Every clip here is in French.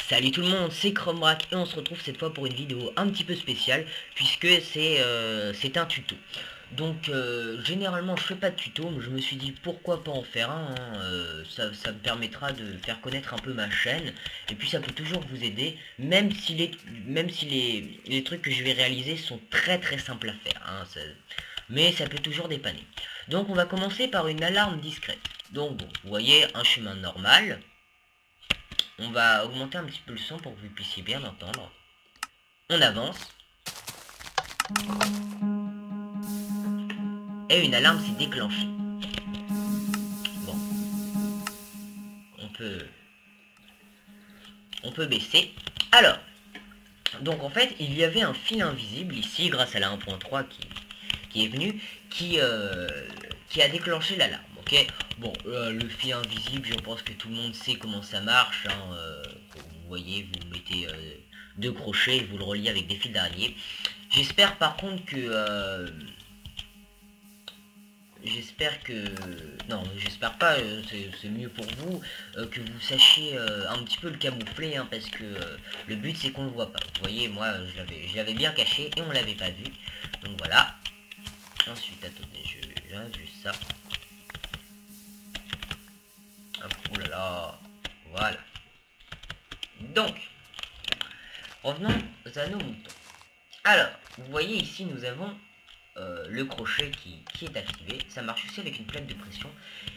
Salut tout le monde, c'est Chrombrack et on se retrouve cette fois pour une vidéo un petit peu spéciale puisque c'est un tuto. Donc généralement je fais pas de tuto, mais je me suis dit pourquoi pas en faire un, hein, ça me permettra de faire connaître un peu ma chaîne et puis ça peut toujours vous aider même si les trucs que je vais réaliser sont très simples à faire, hein, mais ça peut toujours dépanner. Donc on va commencer par une alarme discrète. Donc bon, vous voyez un chemin normal. On va augmenter un petit peu le son pour que vous puissiez bien entendre. On avance. Et une alarme s'est déclenchée. Bon. On peut baisser. Alors. Donc en fait, il y avait un fil invisible ici, grâce à la 1.3 qui est venu, qui a déclenché l'alarme. Ok. Bon, le fil invisible, je pense que tout le monde sait comment ça marche, hein, vous voyez, vous mettez deux crochets et vous le reliez avec des fils d'araignée. J'espère par contre que... non, j'espère pas, c'est mieux pour vous, que vous sachiez un petit peu le camoufler, hein, parce que le but c'est qu'on le voit pas. Vous voyez, moi je l'avais bien caché et on l'avait pas vu. Donc voilà. Ensuite, attendez, je juste ça. Hop, oulala, voilà. Donc, revenons à nos moutons. Alors, vous voyez ici, nous avons le crochet qui est activé. Ça marche aussi avec une plaque de pression.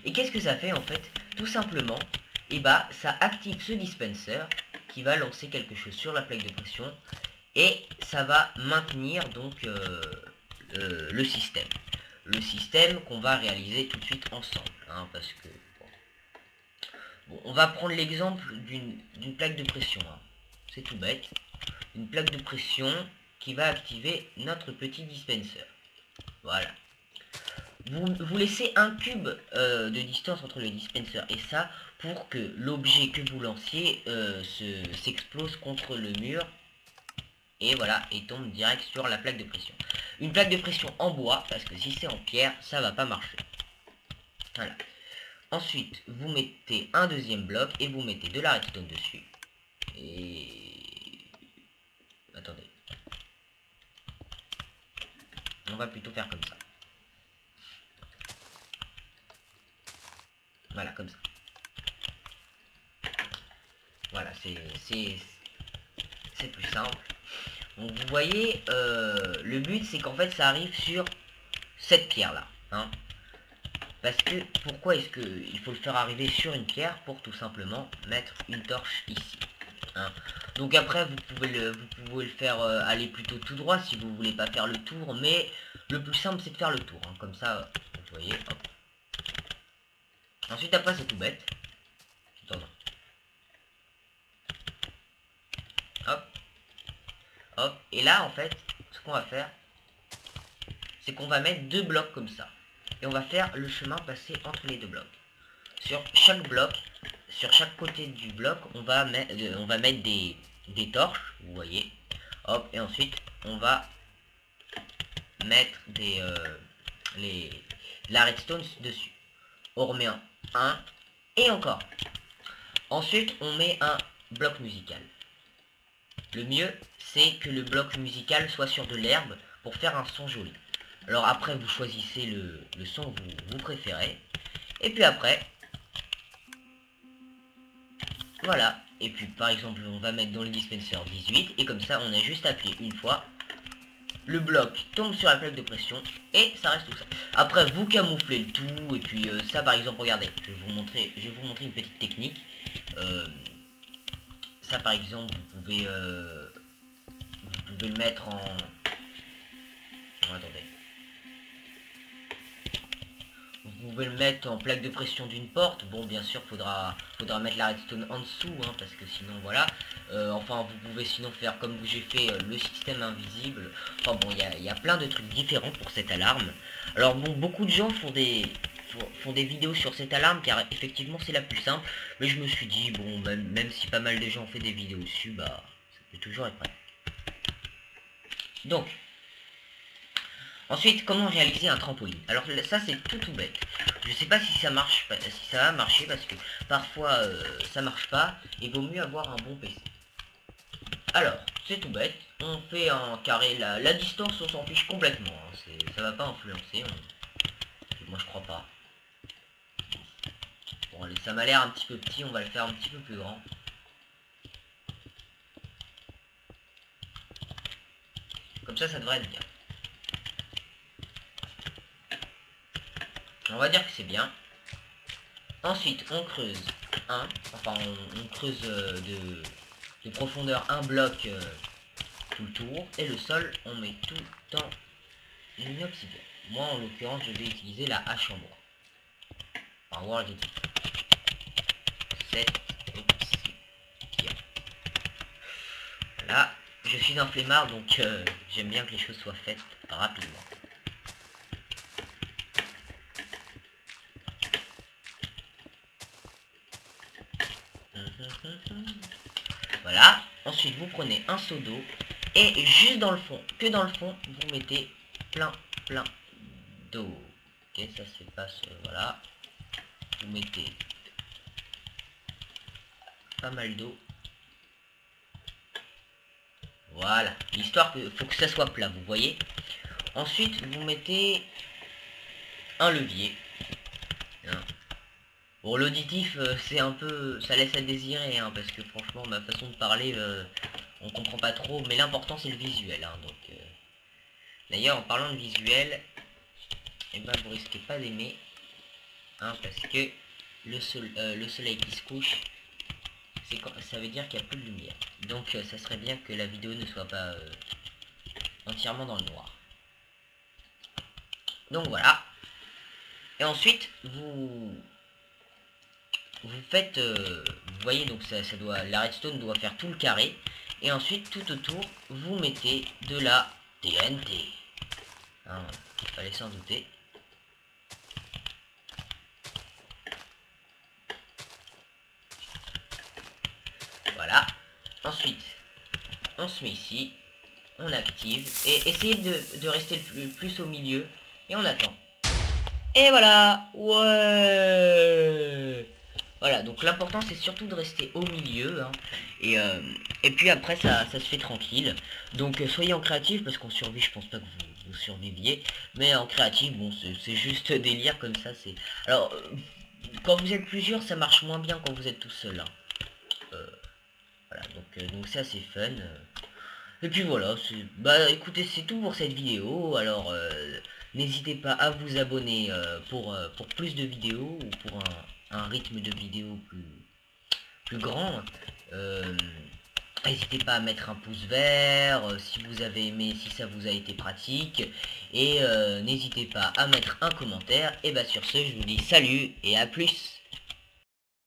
Et qu'est-ce que ça fait en fait? Tout simplement, et bah, ça active ce dispenser qui va lancer quelque chose sur la plaque de pression. Et ça va maintenir donc le système. Le système qu'on va réaliser tout de suite ensemble. Hein, parce que... Bon, on va prendre l'exemple d'une plaque de pression. Hein. C'est tout bête. Une plaque de pression qui va activer notre petit dispenser. Voilà. Vous laissez un cube de distance entre le dispenser et ça pour que l'objet que vous lanciez s'explose contre le mur. Et voilà, et tombe direct sur la plaque de pression. Une plaque de pression en bois, parce que si c'est en pierre, ça va pas marcher. Voilà. Ensuite, vous mettez un deuxième bloc et vous mettez de la redstone dessus. Et... attendez. On va plutôt faire comme ça. Voilà, comme ça. Voilà, c'est plus simple. Donc vous voyez, le but c'est qu'en fait ça arrive sur cette pierre là. Hein. Parce que, pourquoi est-ce qu'il faut le faire arriver sur une pierre? Pour tout simplement mettre une torche ici. Hein. Donc après, vous pouvez le faire aller plutôt tout droit si vous voulez pas faire le tour. Mais le plus simple, c'est de faire le tour. Hein. Comme ça, vous voyez, hop. Ensuite, après, c'est tout bête. Attends. Hop. Hop. Et là, en fait, ce qu'on va faire, c'est qu'on va mettre deux blocs comme ça. Et on va faire le chemin passer entre les deux blocs. Sur chaque bloc, sur chaque côté du bloc, on va mettre des torches, vous voyez. Hop, et ensuite, on va mettre la redstone dessus. On remet un et encore. Ensuite, on met un bloc musical. Le mieux, c'est que le bloc musical soit sur de l'herbe pour faire un son joli. Alors après, vous choisissez le son que vous préférez. Et puis après, voilà. et puis par exemple on va mettre dans le dispenser 18 et comme ça on a juste appuyé une fois, le bloc tombe sur la plaque de pression et ça reste tout ça. Après vous camouflez le tout et puis ça par exemple regardez, je vais vous montrer une petite technique. Ça par exemple vous pouvez le mettre en... Oh, attendez. Vous pouvez le mettre en plaque de pression d'une porte. Bon, bien sûr, faudra mettre la redstone en dessous, hein, parce que sinon, voilà. Enfin, vous pouvez sinon faire comme j'ai fait le système invisible. Enfin bon, il y a plein de trucs différents pour cette alarme. Alors bon, beaucoup de gens font des vidéos sur cette alarme, car effectivement, c'est la plus simple. Mais je me suis dit, bon, même si pas mal de gens ont fait des vidéos dessus, bah, ça peut toujours être prêt. Donc... Ensuite, comment réaliser un trampoline? Alors ça c'est tout bête. Je sais pas si ça marche, si ça va marcher parce que parfois ça marche pas et vaut mieux avoir un bon PC. Alors, c'est tout bête. On fait un carré, la distance on s'en fiche complètement. Hein. Ça va pas influencer. Moi je crois pas. Bon allez, ça m'a l'air un petit peu petit, on va le faire un petit peu plus grand. Comme ça devrait être bien. On va dire que c'est bien. Ensuite, on creuse on creuse de profondeur un bloc tout le tour. Et le sol, on met tout en inoxydien. Moi, en l'occurrence, je vais utiliser la hache en bois. Enfin, World Edit. Cette obsidienne. Voilà. Je suis un flemmard, donc j'aime bien que les choses soient faites rapidement. Voilà. Ensuite, vous prenez un seau d'eau et juste dans le fond, vous mettez plein d'eau. Ok, ça se passe, voilà. Vous mettez pas mal d'eau. Voilà. L'histoire que faut que ça soit plat, vous voyez. Ensuite, vous mettez un levier. Bon, l'auditif, c'est un peu... ça laisse à désirer, hein, parce que franchement, ma façon de parler, on comprend pas trop. Mais l'important, c'est le visuel. Hein, donc, d'ailleurs, en parlant de visuel, eh ben, vous risquez pas d'aimer. Hein, parce que le soleil qui se couche, ça veut dire qu'il n'y a plus de lumière. Donc, ça serait bien que la vidéo ne soit pas entièrement dans le noir. Donc, voilà. Et ensuite, vous faites, vous voyez, donc la redstone doit faire tout le carré. Et ensuite, tout autour, vous mettez de la TNT. Hein, il fallait s'en douter. Voilà. Ensuite, on se met ici. On active. Et essayez de rester le plus au milieu. Et on attend. Et voilà. Ouais. Voilà, donc l'important c'est surtout de rester au milieu, hein, et puis après ça se fait tranquille. Donc soyez en créatif parce qu'en survie je pense pas que vous surviviez, mais en créatif bon c'est juste délire comme ça. C'est alors quand vous êtes plusieurs ça marche moins bien quand vous êtes tout seul. Hein. Voilà, donc ça c'est fun. Et puis voilà, bah écoutez c'est tout pour cette vidéo. Alors n'hésitez pas à vous abonner pour plus de vidéos ou pour un rythme de vidéo plus grand. N'hésitez pas à mettre un pouce vert si vous avez aimé, si ça vous a été pratique. Et n'hésitez pas à mettre un commentaire. Et bah sur ce, je vous dis salut et à plus.